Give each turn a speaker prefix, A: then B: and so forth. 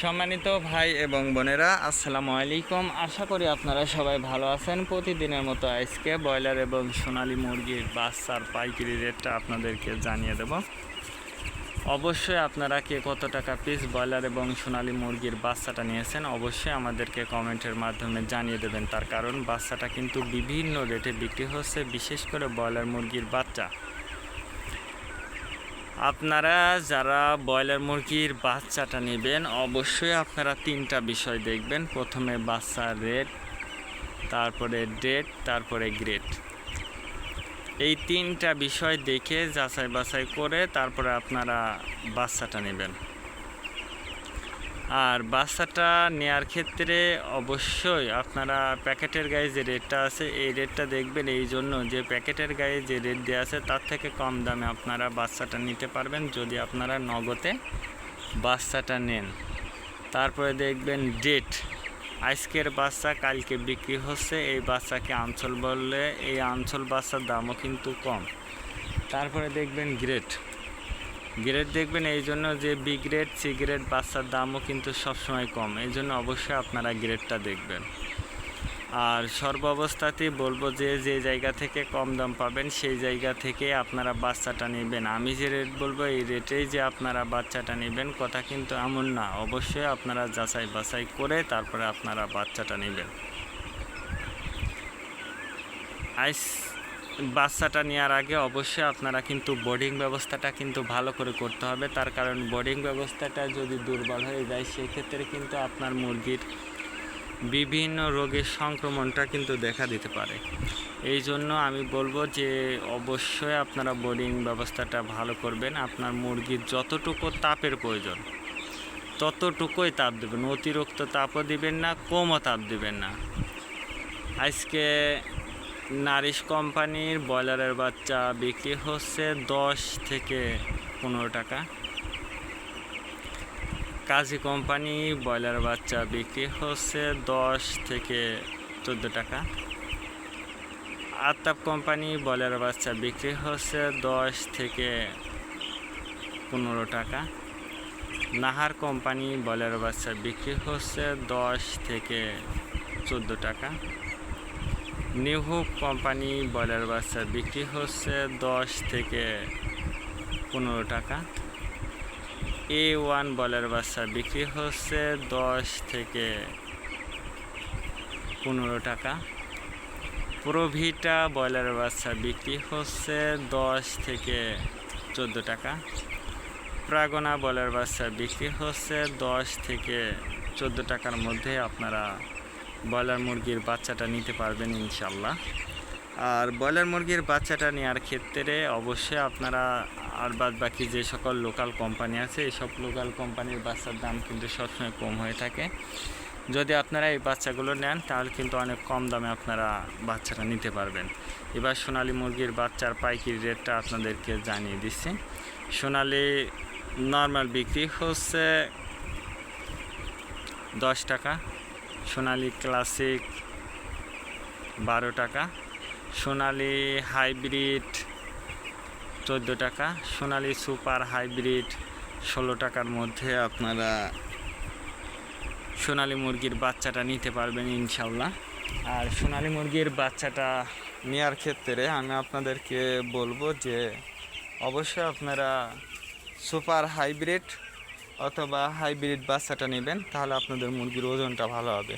A: সম্মানিত ভাই এবং বোনেরা, আসসালামু আলাইকুম। আশা করি আপনারা সবাই ভালো আছেন। প্রতিদিনের মতো আজকে ব্রয়লার এবং সোনালী মুরগির বাচ্চার পাইকারি রেটটা আপনাদেরকে জানিয়ে দেব। অবশ্যই আপনারা কে কত টাকা পিস ব্রয়লার এবং সোনালী মুরগির বাচ্চাটা নিয়েছেন অবশ্যই আমাদেরকে কমেন্টের মাধ্যমে জানিয়ে দেবেন। তার কারণ বাচ্চাটা কিন্তু বিভিন্ন রেটে বিক্রি হচ্ছে, বিশেষ করে ব্রয়লার মুরগির বাচ্চা। আপনারা যারা ব্রয়লার মুরগির বাচ্চাটা নেবেন অবশ্যই আপনারা তিনটা বিষয় দেখবেন। প্রথমে বাচ্চার রেট, তারপরে ডেট, তারপরে গ্রেড। এই তিনটা বিষয় দেখে যাচাই বাছাই করে তারপরে আপনারা বাচ্চাটা নেবেন। আর বাচ্চাটা নেয়ার ক্ষেত্রে অবশ্যই আপনারা প্যাকেটের গায়ে যে রেটটা আছে এই রেটটা দেখবেন, এই জন্য যে প্যাকেটের গায়ে যে রেট দেওয়া আছে তার থেকে কম দামে আপনারা বাচ্চাটা নিতে পারবেন যদি আপনারা নগদে বাচ্চাটা নেন। তারপরে দেখবেন ডেট, আজকের বাচ্চা কালকে বিক্রি হচ্ছে, এই বাচ্চাকে আঞ্চল বললে এই আঞ্চল বাচ্চার দামও কিন্তু কম। তারপরে দেখবেন গ্রেড, গ্রেড দেখবেন এই জন্য যে বি গ্রেড সি গ্রেড বাচ্চার দামও কিন্তু সবসময় কম, এই জন্য অবশ্যই আপনারা গ্রেডটা দেখবেন। আর সর্বাবস্থাতেই বলবো যে যে জায়গা থেকে কম দাম পাবেন সেই জায়গা থেকে আপনারা বাচ্চাটা নেবেন। আমি যে রেট বলবো এই রেটেই যে আপনারা বাচ্চাটা নেবেন কথা কিন্তু এমন না, অবশ্যই আপনারা যাচাই বাছাই করে তারপরে আপনারা বাচ্চাটা নেবেন। বাচ্চাটা নেওয়ার আগে অবশ্যই আপনারা কিন্তু বোর্ডিং ব্যবস্থাটা কিন্তু ভালো করে করতে হবে। তার কারণ বোর্ডিং ব্যবস্থাটা যদি দুর্বল হয়ে যায় সেক্ষেত্রে কিন্তু আপনার মুরগির বিভিন্ন রোগের সংক্রমণটা কিন্তু দেখা দিতে পারে। এই জন্য আমি বলবো যে অবশ্যই আপনারা বোর্ডিং ব্যবস্থাটা ভালো করবেন। আপনার মুরগির যতটুকু তাপের প্রয়োজন ততটুকুই তাপ দেবেন, অতিরিক্ত তাপও দিবেন না, কমও তাপ দিবেন না। আজকে নারিশ কোম্পানির ব্রয়লারের বাচ্চা বিক্রি হচ্ছে 10 থেকে 15 টাকা। কাজী কোম্পানি ব্রয়লার বাচ্চা বিক্রি হচ্ছে 10 থেকে 14 টাকা। আতাপ কোম্পানি ব্রয়লার বাচ্চা বিক্রি হচ্ছে 10 থেকে 15 টাকা। নাহার কোম্পানি ব্রয়লার বাচ্চা বিক্রি হচ্ছে 10 থেকে 14 টাকা। নিউ হোপ কোম্পানি ব্রয়লার বাচ্চা বিক্রি হচ্ছে 10 থেকে 15 টাকা। A1 ব্রয়লার বাচ্চা বিক্রি হচ্ছে 10 থেকে 15 টাকা। প্রোভিটা ব্রয়লার বাচ্চা বিক্রি হচ্ছে 10 থেকে 14 টাকা। প্রাগনা ব্রয়লার বাচ্চা বিক্রি হচ্ছে 10 থেকে 14 টাকার মধ্যে আপনারা ব্রয়লার মুরগির বাচ্চাটা নিতে পারবেন ইনশাল্লাহ। আর ব্রয়লার মুরগির বাচ্চাটা নেওয়ার ক্ষেত্রে অবশ্যই আপনারা আর বাদ বাকি যে সকল লোকাল কোম্পানি আছে এই সব লোকাল কোম্পানির বাচ্চার দাম কিন্তু সবসময় কম হয়ে থাকে। যদি আপনারা এই বাচ্চাগুলো নেন তাহলে কিন্তু অনেক কম দামে আপনারা বাচ্চাটা নিতে পারবেন। এবার সোনালী মুরগির বাচ্চার পাইকারি রেটটা আপনাদেরকে জানিয়ে দিচ্ছি। সোনালী নর্মাল বিক্রি হচ্ছে 10 টাকা, সোনালী ক্লাসিক 12 টাকা, সোনালী হাইব্রিড 14 টাকা, সোনালী সুপার হাইব্রিড 16 টাকার মধ্যে আপনারা সোনালী মুরগির বাচ্চাটা নিতে পারবেন ইনশাল্লাহ। আর সোনালী মুরগির বাচ্চাটা নেওয়ার ক্ষেত্রে আমি আপনাদেরকে বলবো যে অবশ্যই আপনারা সুপার হাইব্রিড অথবা হাইব্রিড বাচ্চাটা নেবেন, তাহলে আপনাদের মুরগির ওজনটা ভালো হবে।